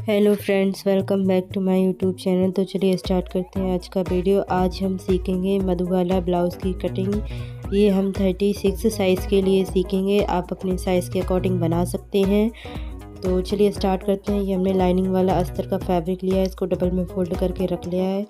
Hello friends, welcome back to my YouTube channel. तो चलिए start करते हैं आज का वीडियो। आज हम सीखेंगे मधुबाला ब्लाउज़ की कटिंग। ये हम 36 साइज़ के लिए सीखेंगे। आप अपने साइज़ के अकॉर्डिंग बना सकते हैं। तो चलिए स्टार्ट करते हैं। ये हमने लाइनिंग वाला अस्तर का फैब्रिक लिया है, इसको डबल में फोल्ड करके रख लिया है।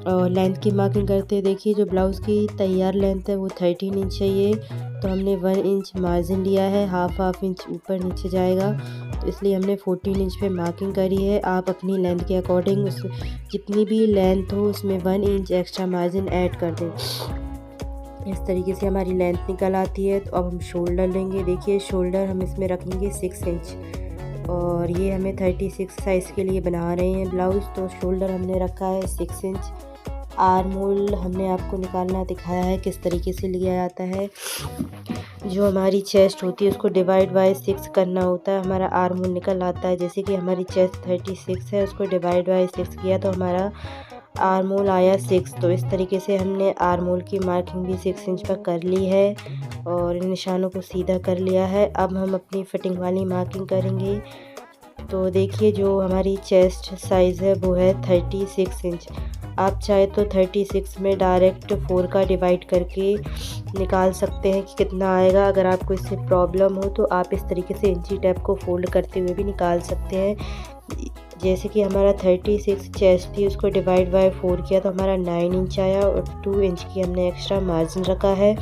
और लेंथ की मार्किंग करते हैं। देखिए जो ब्लाउज़ की तैयार लेंथ है वो 13 इंच चाहिए। तो हमने 1 इंच मार्जिन लिया है, हाफ इंच ऊपर नीचे जाएगा, तो इसलिए हमने 14 इंच पे मार्किंग करी है। आप अपनी लेंथ के अकॉर्डिंग उस जितनी भी लेंथ हो उसमें 1 इंच एक्स्ट्रा मार्जिन ऐड कर दें। इस तरीके से हमारी लेंथ निकल आती है। तो अब हम शोल्डर लेंगे। देखिए शोल्डर हम इसमें रखेंगे 6 इंच, और ये हमें 36 साइज़ के लिए बना रहे हैं ब्लाउज़। तो शोल्डर हमने रखा है 6 इंच। आर्म होल हमने आपको निकालना दिखाया है किस तरीके से लिया जाता है। जो हमारी चेस्ट होती है उसको डिवाइड बाय 6 करना होता है, हमारा आर्म होल निकल आता है। जैसे कि हमारी चेस्ट 36 है, उसको डिवाइड बाय 6 किया तो हमारा आर्म होल आया 6। तो इस तरीके से हमने आर्म होल की मार्किंग भी 6 इंच पर कर ली है और इन निशानों को सीधा कर लिया है। अब हम अपनी फिटिंग वाली मार्किंग करेंगे। तो देखिए जो हमारी चेस्ट साइज़ है वो है 36 इंच। आप चाहे तो 36 में डायरेक्ट 4 का डिवाइड करके निकाल सकते हैं कि कितना आएगा। अगर आपको इससे प्रॉब्लम हो तो आप इस तरीके से इंची टेप को फोल्ड करते हुए भी निकाल सकते हैं। जैसे कि हमारा 36 चेस्ट थी, उसको डिवाइड बाय 4 किया तो हमारा 9 इंच आया और 2 इंच की हमने एक्स्ट्रा मार्जिन रखा है।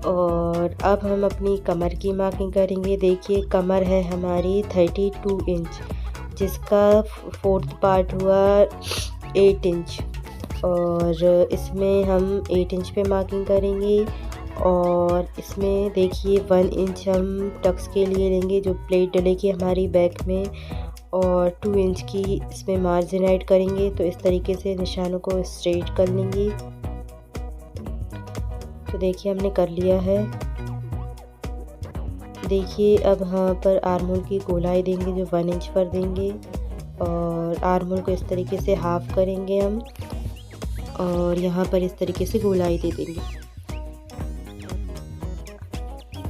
और अब हम अपनी कमर की मार्किंग करेंगे। देखिए कमर है हमारी 32 इंच, जिसका 4th पार्ट हुआ 8 इंच, और इसमें हम 8 इंच पे मार्किंग करेंगे। और इसमें देखिए 1 इंच हम टक्स के लिए लेंगे जो प्लेट डलेगी हमारी बैक में, और 2 इंच की इसमें मार्जिन ऐड करेंगे। तो इस तरीके से निशानों को स्ट्रेट कर लेंगे। तो देखिए हमने कर लिया है। देखिए अब यहाँ पर आर्म होल की गोलाई देंगे जो 1 इंच पर देंगे, और आर्म होल को इस तरीके से हाफ करेंगे हम, और यहाँ पर इस तरीके से गोलाई दे देंगे।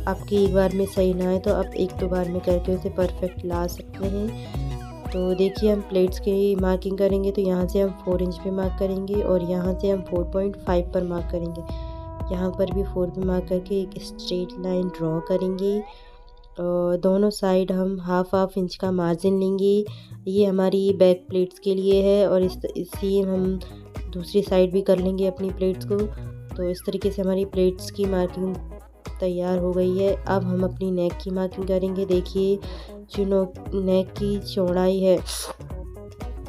आपकी एक बार में सही ना आए तो आप 1-2 बार में करके उसे परफेक्ट ला सकते हैं। तो देखिए हम प्लेट्स की मार्किंग करेंगे। तो यहाँ से हम 4 इंच पे मार्क करेंगे और यहाँ से हम 4.5 पर मार्क करेंगे। यहाँ पर भी 4 पे मार्क करके एक स्ट्रेट लाइन ड्रॉ करेंगे, और दोनों साइड हम हाफ इंच का मार्जिन लेंगे। ये हमारी बैक प्लेट्स के लिए है, और इसी हम दूसरी साइड भी कर लेंगे अपनी प्लेट्स को। तो इस तरीके से हमारी प्लेट्स की मार्किंग तैयार हो गई है। अब हम अपनी नेक की मार्किंग करेंगे। देखिए जो नेक की चौड़ाई है,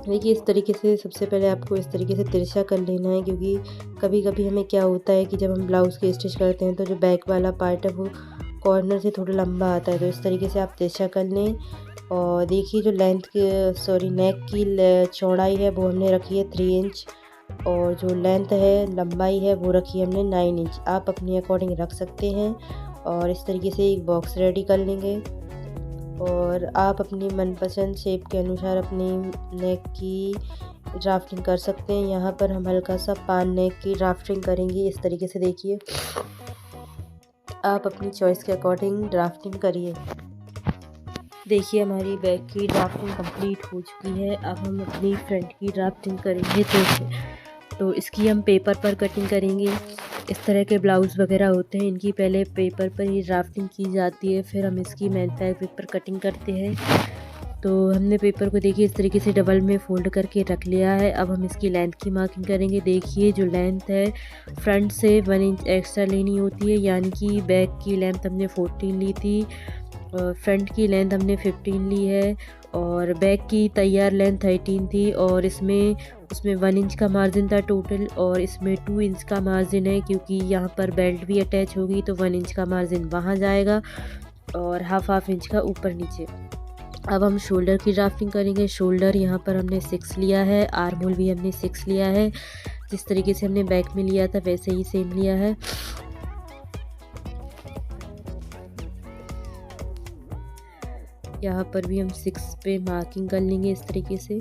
देखिए इस तरीके से सबसे पहले आपको इस तरीके से तिरछा कर लेना है, क्योंकि कभी कभी हमें क्या होता है कि जब हम ब्लाउज़ की स्टिच करते हैं तो जो बैक वाला पार्ट है वो कॉर्नर से थोड़ा लंबा आता है। तो इस तरीके से आप तिरछा कर लें। और देखिए जो नेक की चौड़ाई है वो हमने रखी है 3 इंच, और जो लेंथ है लंबाई है वो रखी है हमने 9 इंच। आप अपने अकॉर्डिंग रख सकते हैं। और इस तरीके से एक बॉक्स रेडी कर लेंगे, और आप अपनी मनपसंद शेप के अनुसार अपनी नेक की ड्राफ्टिंग कर सकते हैं। यहाँ पर हम हल्का सा पान नेक की ड्राफ्टिंग करेंगे। इस तरीके से देखिए आप अपनी चॉइस के अकॉर्डिंग ड्राफ्टिंग करिए। देखिए हमारी बैक की ड्राफ्टिंग कंप्लीट हो चुकी है। अब हम अपनी फ्रंट की ड्राफ्टिंग करेंगे। तो इसकी हम पेपर पर कटिंग करेंगे। इस तरह के ब्लाउज़ वगैरह होते हैं, इनकी पहले पेपर पर ही ड्राफ्टिंग की जाती है, फिर हम इसकी मैन फैब्रिक पर कटिंग करते हैं। तो हमने पेपर को देखिए इस तरीके से डबल में फ़ोल्ड करके रख लिया है। अब हम इसकी लेंथ की मार्किंग करेंगे। देखिए जो लेंथ है फ्रंट से 1 इंच एक्स्ट्रा लेनी होती है, यानी कि बैक की लेंथ हमने 14 ली थी, फ्रंट की लेंथ हमने 15 ली है, और बैक की तैयार लेंथ 13 थी, और उसमें 1 इंच का मार्जिन था टोटल, और इसमें 2 इंच का मार्जिन है क्योंकि यहाँ पर बेल्ट भी अटैच होगी। तो 1 इंच का मार्जिन वहाँ जाएगा, और हाफ इंच का ऊपर नीचे। अब हम शोल्डर की ड्राफ्टिंग करेंगे। शोल्डर यहाँ पर हमने 6 लिया है, आर्म होल भी हमने 6 लिया है। जिस तरीके से हमने बैक में लिया था वैसे ही सेम लिया है। यहाँ पर भी हम 6 पे मार्किंग कर लेंगे इस तरीके से।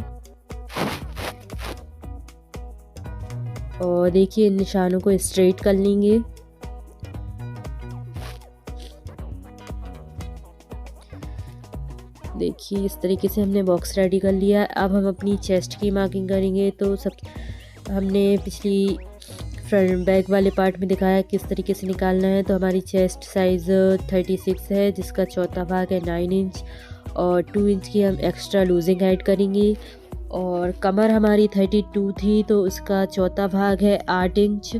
और देखिए इन निशानों को स्ट्रेट कर लेंगे। देखिए इस तरीके से हमने बॉक्स रेडी कर लिया। अब हम अपनी चेस्ट की मार्किंग करेंगे। तो सब हमने पिछली फ्रंट बैक वाले पार्ट में दिखाया किस तरीके से निकालना है। तो हमारी चेस्ट साइज़ 36 है, जिसका चौथा भाग है 9 इंच और 2 इंच की हम एक्स्ट्रा लूजिंग ऐड करेंगे। और कमर हमारी 32 थी, तो उसका चौथा भाग है 8 इंच।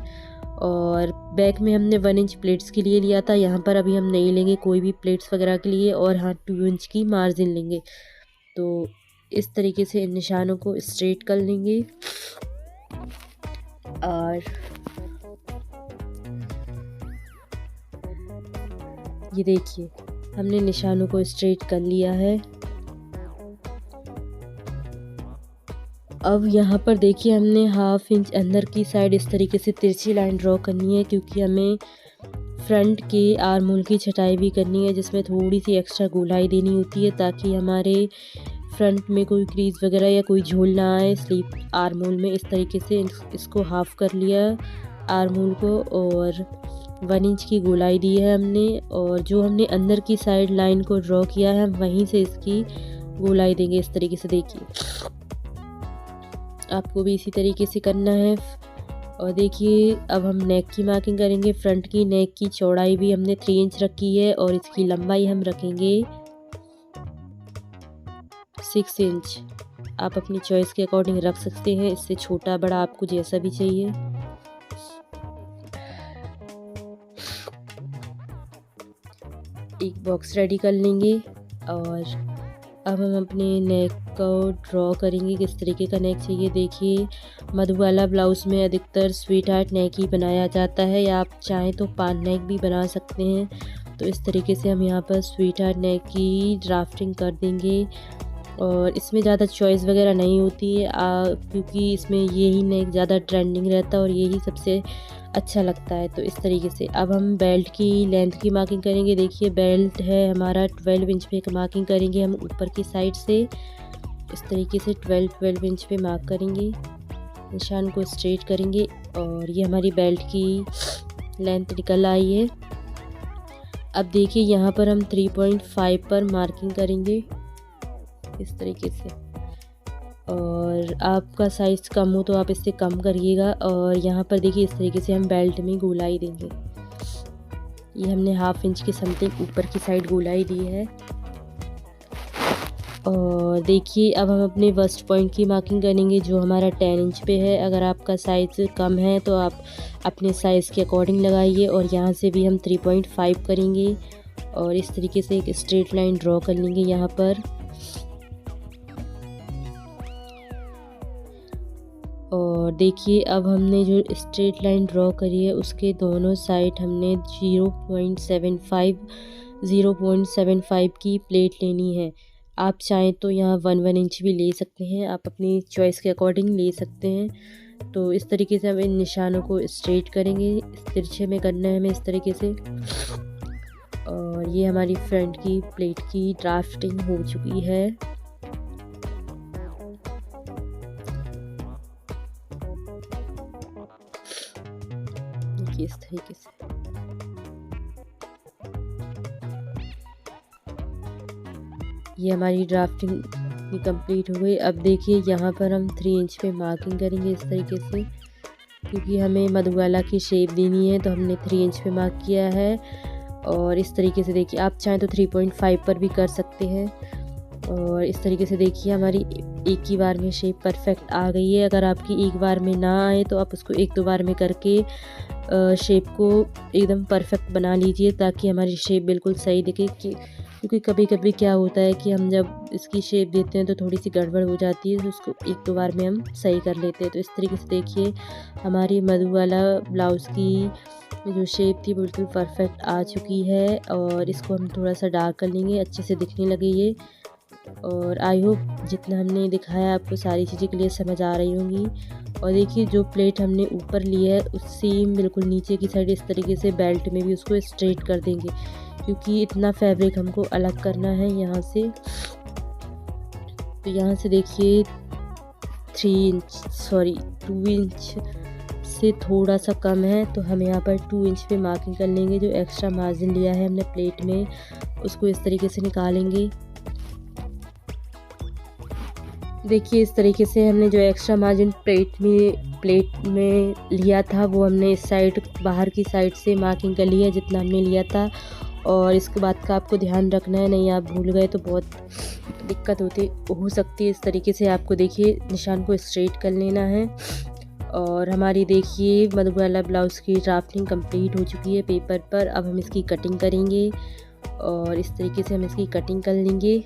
और बैक में हमने 1 इंच प्लेट्स के लिए लिया था, यहाँ पर अभी हम नहीं लेंगे कोई भी प्लेट्स वगैरह के लिए। और हाँ 2 इंच की मार्जिन लेंगे। तो इस तरीके से इन निशानों को स्ट्रेट कर लेंगे। और ये देखिए हमने निशानों को स्ट्रेट कर लिया है। अब यहाँ पर देखिए हमने 1/2 इंच अंदर की साइड इस तरीके से तिरछी लाइन ड्रॉ करनी है, क्योंकि हमें फ्रंट के आर्म होल की छटाई भी करनी है, जिसमें थोड़ी सी एक्स्ट्रा गोलाई देनी होती है ताकि हमारे फ्रंट में कोई क्रीज वगैरह या कोई झोल ना आए स्लीप आर्म होल में। इस तरीके से इसको हाफ कर लिया आर्म होल को और 1 इंच की गोलाई दी है हमने। और जो हमने अंदर की साइड लाइन को ड्रॉ किया है, हम वहीं से इसकी गोलाई देंगे। इस तरीके से देखिए आपको भी इसी तरीके से करना है। और देखिए अब हम नेक की मार्किंग करेंगे। फ्रंट की नेक की चौड़ाई भी हमने 3 इंच रखी है और इसकी लंबाई हम रखेंगे 6 इंच। आप अपनी चॉइस के अकॉर्डिंग रख सकते हैं, इससे छोटा बड़ा आपको जैसा भी चाहिए। एक बॉक्स रेडी कर लेंगे। और अब हम अपने नेक को ड्रॉ करेंगे, किस तरीके का नेक चाहिए। देखिए मधुबाला ब्लाउज़ में अधिकतर स्वीट हार्ट नेक ही बनाया जाता है, या आप चाहें तो पान नेक भी बना सकते हैं। तो इस तरीके से हम यहाँ पर स्वीट हार्ट नेक की ड्राफ्टिंग कर देंगे। और इसमें ज़्यादा चॉइस वगैरह नहीं होती है, क्योंकि इसमें यही नेक ज़्यादा ट्रेंडिंग रहता है और यही सबसे अच्छा लगता है। तो इस तरीके से अब हम बेल्ट की लेंथ की मार्किंग करेंगे। देखिए बेल्ट है हमारा 12 इंच पे मार्किंग करेंगे हम ऊपर की साइड से। इस तरीके से 12 इंच पे मार्क करेंगे, निशान को स्ट्रेट करेंगे और ये हमारी बेल्ट की लेंथ निकल आई है। अब देखिए यहाँ पर हम 3.5 पर मार्किंग करेंगे इस तरीके से। और आपका साइज़ कम हो तो आप इससे कम करिएगा। और यहाँ पर देखिए इस तरीके से हम बेल्ट में गोलाई देंगे। ये हमने 1/2 इंच के समथिंग ऊपर की साइड गोलाई दी है। और देखिए अब हम अपने वस्ट पॉइंट की मार्किंग करेंगे, जो हमारा 10 इंच पे है। अगर आपका साइज़ कम है तो आप अपने साइज़ के अकॉर्डिंग लगाइए। और यहाँ से भी हम 3.5 करेंगे और इस तरीके से एक स्ट्रेट लाइन ड्रॉ कर लेंगे यहाँ पर। और देखिए अब हमने जो स्ट्रेट लाइन ड्रॉ करी है उसके दोनों साइड हमने 0.75 की प्लेट लेनी है। आप चाहें तो यहाँ 1 इंच भी ले सकते हैं, आप अपनी चॉइस के अकॉर्डिंग ले सकते हैं। तो इस तरीके से हम इन निशानों को स्ट्रेट करेंगे, इस तिरछे में करना है हमें इस तरीके से। और ये हमारी फ्रंट की प्लेट की ड्राफ्टिंग हो चुकी है। इस तरीके से ये हमारी ड्राफ्टिंग भी कंप्लीट हो गई। अब देखिए यहाँ पर हम 3 इंच पे मार्किंग करेंगे इस तरीके से, क्योंकि हमें मधुबाला की शेप देनी है तो हमने 3 इंच पे मार्क किया है। और इस तरीके से देखिए आप चाहें तो 3.5 पर भी कर सकते हैं। और इस तरीके से देखिए हमारी एक ही बार में शेप परफेक्ट आ गई है। अगर आपकी एक बार में ना आए तो आप उसको 1-2 बार में करके शेप को एकदम परफेक्ट बना लीजिए, ताकि हमारी शेप बिल्कुल सही दिखे। क्योंकि कभी कभी क्या होता है कि हम जब इसकी शेप देते हैं तो थोड़ी सी गड़बड़ हो जाती है, तो उसको 1-2 बार में हम सही कर लेते हैं। तो इस तरीके से देखिए हमारी मधुबाला ब्लाउज़ की जो शेप थी बिल्कुल परफेक्ट आ चुकी है। और इसको हम थोड़ा सा डार्क कर लेंगे, अच्छे से दिखने लगे ये। और आई होप जितना हमने दिखाया आपको सारी चीज़ें क्लियर समझ आ रही होंगी। और देखिए जो प्लेट हमने ऊपर ली है उससे बिल्कुल नीचे की साइड इस तरीके से बेल्ट में भी उसको स्ट्रेट कर देंगे, क्योंकि इतना फैब्रिक हमको अलग करना है यहाँ से। तो यहाँ से देखिए 2 इंच से थोड़ा सा कम है, तो हम यहाँ पर 2 इंच पे मार्किंग कर लेंगे। जो एक्स्ट्रा मार्जिन लिया है हमने प्लेट में उसको इस तरीके से निकालेंगे। देखिए इस तरीके से हमने जो एक्स्ट्रा मार्जिन प्लेट में लिया था वो हमने इस साइड बाहर की साइड से मार्किंग कर लिया जितना हमने लिया था। और इसके बाद का आपको ध्यान रखना है, नहीं आप भूल गए तो बहुत दिक्कत हो सकती है। इस तरीके से आपको देखिए निशान को स्ट्रेट कर लेना है। और हमारी देखिए मधुबाला ब्लाउज़ की ड्राफ्टिंग कंप्लीट हो चुकी है पेपर पर। अब हम इसकी कटिंग करेंगे और इस तरीके से हम इसकी कटिंग कर लेंगे।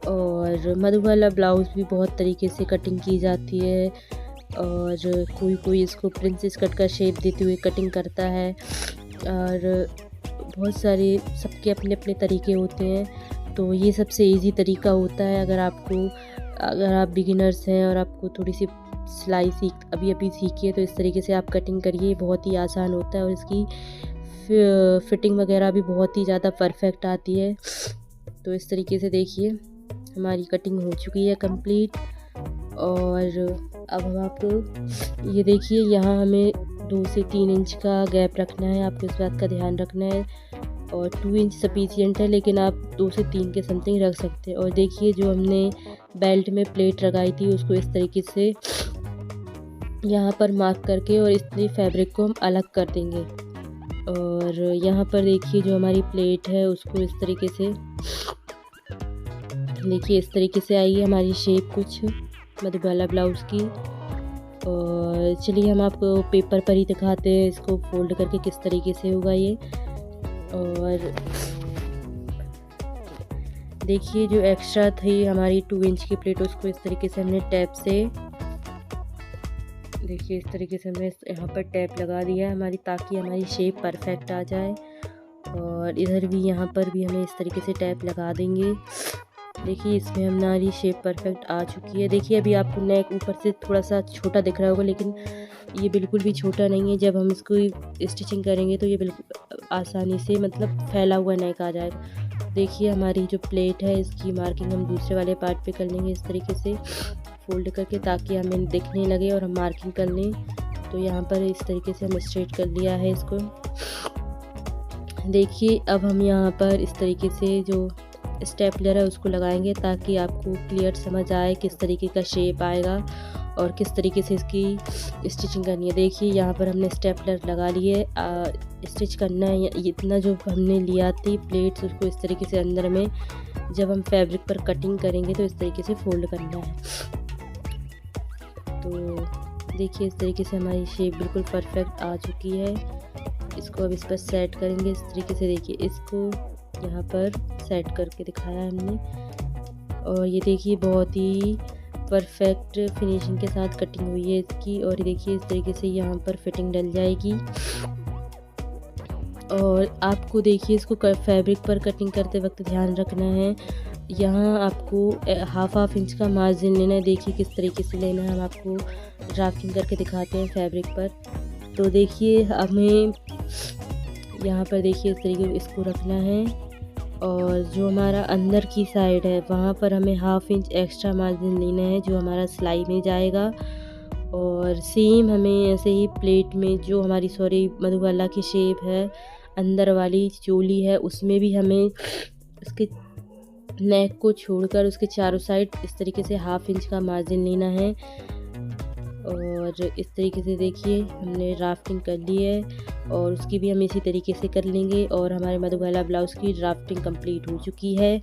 और मधुबाला ब्लाउज़ भी बहुत तरीके से कटिंग की जाती है और कोई इसको प्रिंसेस कट का शेप देते हुए कटिंग करता है और बहुत सारे सबके अपने अपने तरीके होते हैं। तो ये सबसे इजी तरीका होता है। अगर आप बिगिनर्स हैं और आपको थोड़ी सी सिलाई अभी सीखिए तो इस तरीके से आप कटिंग करिए, बहुत ही आसान होता है और इसकी फिटिंग वगैरह भी बहुत ही ज़्यादा परफेक्ट आती है। तो इस तरीके से देखिए हमारी कटिंग हो चुकी है कंप्लीट। और अब हम आपको ये देखिए यहाँ हमें 2 से 3 इंच का गैप रखना है, आपको इस बात का ध्यान रखना है। और 2 इंच सफिशिएंट है, लेकिन आप 2 से 3 के समथिंग रख सकते हैं। और देखिए जो हमने बेल्ट में प्लेट लगाई थी उसको इस तरीके से यहाँ पर मार्क करके और इस फैब्रिक को हम अलग कर देंगे। और यहाँ पर देखिए जो हमारी प्लेट है उसको इस तरीके से देखिए इस तरीके से आई है हमारी शेप कुछ मधुबाला ब्लाउज़ की। और चलिए हम आपको पेपर पर ही दिखाते हैं इसको फोल्ड करके किस तरीके से होगा ये। और देखिए जो एक्स्ट्रा थी हमारी 2 इंच की प्लेट उसको इस तरीके से हमने टैप से देखिए इस तरीके से हमने यहाँ पर टैप लगा दिया है हमारी, ताकि हमारी शेप परफेक्ट आ जाए। और इधर भी यहाँ पर भी हमें इस तरीके से टैप लगा देंगे। देखिए इसमें हमारी शेप परफेक्ट आ चुकी है। देखिए अभी आपको नेक ऊपर से थोड़ा सा छोटा दिख रहा होगा, लेकिन ये बिल्कुल भी छोटा नहीं है। जब हम इसको स्टिचिंग करेंगे तो ये बिल्कुल आसानी से मतलब फैला हुआ नेक आ जाएगा। देखिए हमारी जो प्लेट है इसकी मार्किंग हम दूसरे वाले पार्ट पे कर लेंगे इस तरीके से फोल्ड करके, ताकि हमें दिखने लगे और हम मार्किंग कर लें। तो यहाँ पर इस तरीके से हम स्ट्रेट कर लिया है इसको। देखिए अब हम यहाँ पर इस तरीके से जो स्टेपलर है उसको लगाएंगे, ताकि आपको क्लियर समझ आए किस तरीके का शेप आएगा और किस तरीके से इसकी स्टिचिंग करनी है। देखिए यहाँ पर हमने स्टेपलर लगा लिए, स्टिच करना है। इतना जो हमने लिया थी प्लेट्स उसको इस तरीके से अंदर में जब हम फैब्रिक पर कटिंग करेंगे तो इस तरीके से फोल्ड करना है। तो देखिए इस तरीके से हमारी शेप बिल्कुल परफेक्ट आ चुकी है। इसको अब इस पर सेट करेंगे इस तरीके से। देखिए इसको यहाँ पर सेट करके दिखाया हमने और ये देखिए बहुत ही परफेक्ट फिनिशिंग के साथ कटिंग हुई है इसकी। और देखिए इस तरीके से यहाँ पर फिटिंग डल जाएगी। और आपको देखिए इसको फैब्रिक पर कटिंग करते वक्त ध्यान रखना है, यहाँ आपको हाफ इंच का मार्जिन लेना है। देखिए किस तरीके से लेना है, हम आपको ड्राफ्टिंग करके दिखाते हैं फैब्रिक पर। तो देखिए हमें यहाँ पर देखिए इस तरीके से इसको रखना है और जो हमारा अंदर की साइड है वहाँ पर हमें हाफ इंच एक्स्ट्रा मार्जिन लेना है जो हमारा सिलाई में जाएगा। और सेम हमें ऐसे ही प्लेट में जो हमारी मधुबाला की शेप है अंदर वाली चोली है उसमें भी हमें उसके नेक को छोड़कर उसके चारों साइड इस तरीके से हाफ इंच का मार्जिन लेना है। और इस तरीके से देखिए हमने ड्राफ्टिंग कर ली है और उसकी भी हम इसी तरीके से कर लेंगे। और हमारे मधुबाला ब्लाउज़ की ड्राफ्टिंग कंप्लीट हो चुकी है।